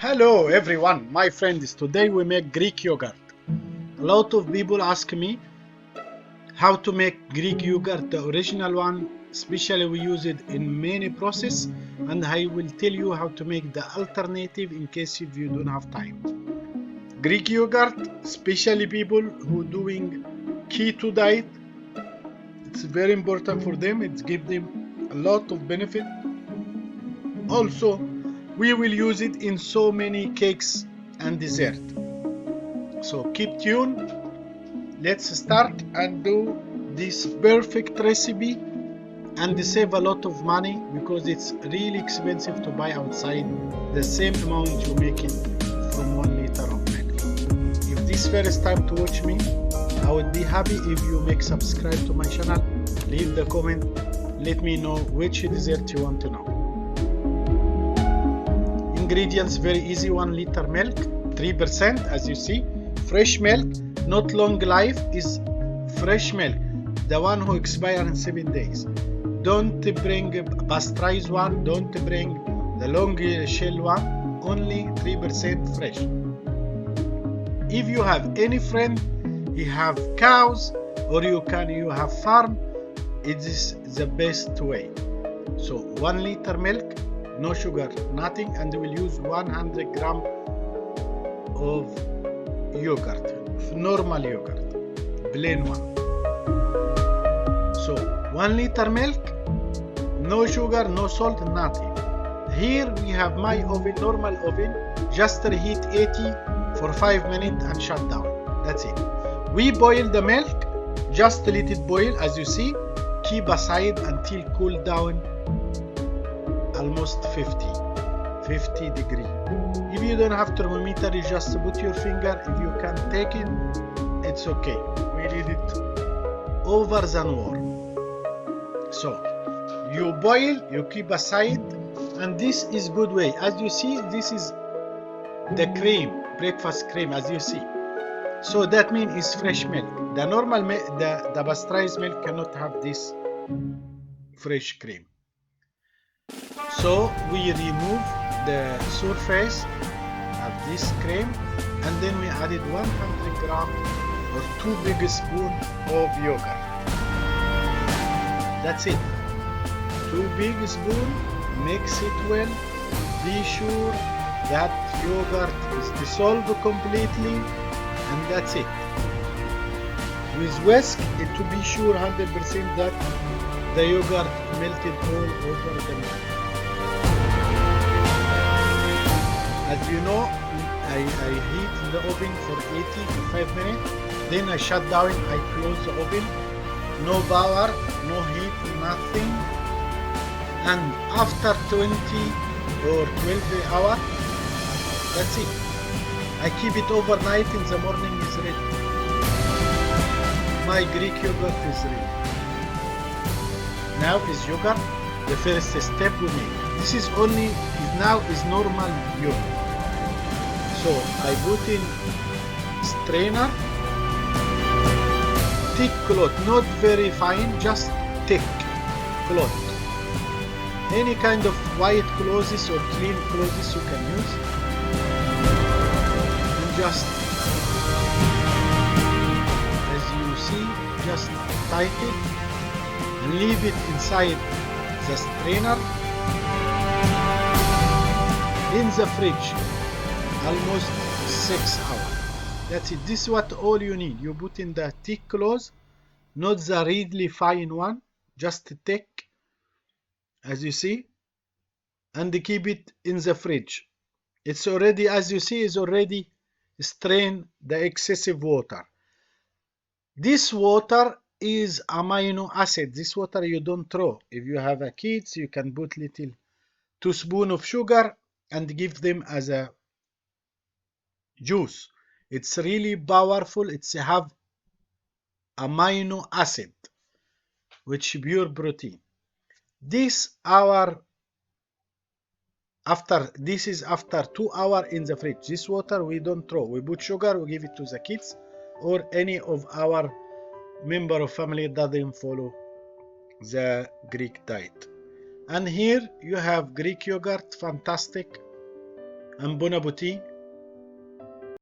Hello everyone, my friends. Today we make Greek yogurt. A lot of people ask me how to make Greek yogurt, the original one. Especially we use it in many process, and I will tell you how to make the alternative in case if you don't have time. Greek yogurt, especially people who doing keto diet, it's very important for them. It gives them a lot of benefit. Also, we will use it in so many cakes and dessert. So keep tuned. Let's start and do this perfect recipe and save a lot of money because it's really expensive to buy outside the same amount you make it from 1 liter of milk. If this first time to watch me, I would be happy if you make subscribe to my channel, leave the comment, let me know which dessert you want to know. Ingredients very easy: 1 liter milk, 3% as you see, fresh milk, not long life, is fresh milk, the one who expire in 7 days. Don't bring pasteurized one, don't bring the long shell one, only 3% fresh. If you have any friend, he have cows or you have farm, it is the best way. So 1 liter milk, no sugar, nothing, and we'll use 100 gram of yogurt, normal yogurt, plain one. So 1 liter milk, no sugar, no salt, nothing. Here we have my oven, normal oven, just reheat 80 for 5 minutes and shut down. That's it. We boil the milk, just let it boil as you see, keep aside until cool down almost 50 degree. If you don't have thermometer, you just put your finger. If you can take it, it's okay. We need it over than warm. So you boil, you keep aside, and this is good way. As you see, this is the cream, breakfast cream, as you see. So that means it's fresh milk. The normal milk, the pasteurized milk cannot have this fresh cream. So we remove the surface of this cream, and then we added 100 gram or 2 big spoon of yogurt. That's it. 2 big spoon, mix it well. Be sure that yogurt is dissolved completely, and that's it. With whisk it to be sure 100% that the yogurt melted all over the milk. As you know, I heat the oven for 80 to 5 minutes. Then I shut down, I close the oven. No power, no heat, nothing. And after 20 or 12 hours, that's it. I keep it overnight, in the morning is ready. My Greek yogurt is ready. Now is yogurt, the first step we make. This is only, now is normal yogurt. So I put in strainer, thick cloth, not very fine, just thick cloth. Any kind of white clothes or clean clothes you can use. And just, as you see, just tight it and leave it inside the strainer in the fridge almost 6 hours. That's it. This is what all you need. You put in the thick cloth, not the really fine one, just thick, as you see, and keep it in the fridge. It's already, as you see, is already strained the excessive water. This water is amino acid. This water you don't throw. If you have a kids, you can put little 2 spoons of sugar and give them as a juice. It's really powerful. It's have amino acid, which pure protein. This is after 2 hours in the fridge. This water we don't throw. We put sugar, we give it to the kids or any of our member of family that doesn't follow the Greek diet. And here you have Greek yogurt, fantastic. and Bon Appetit.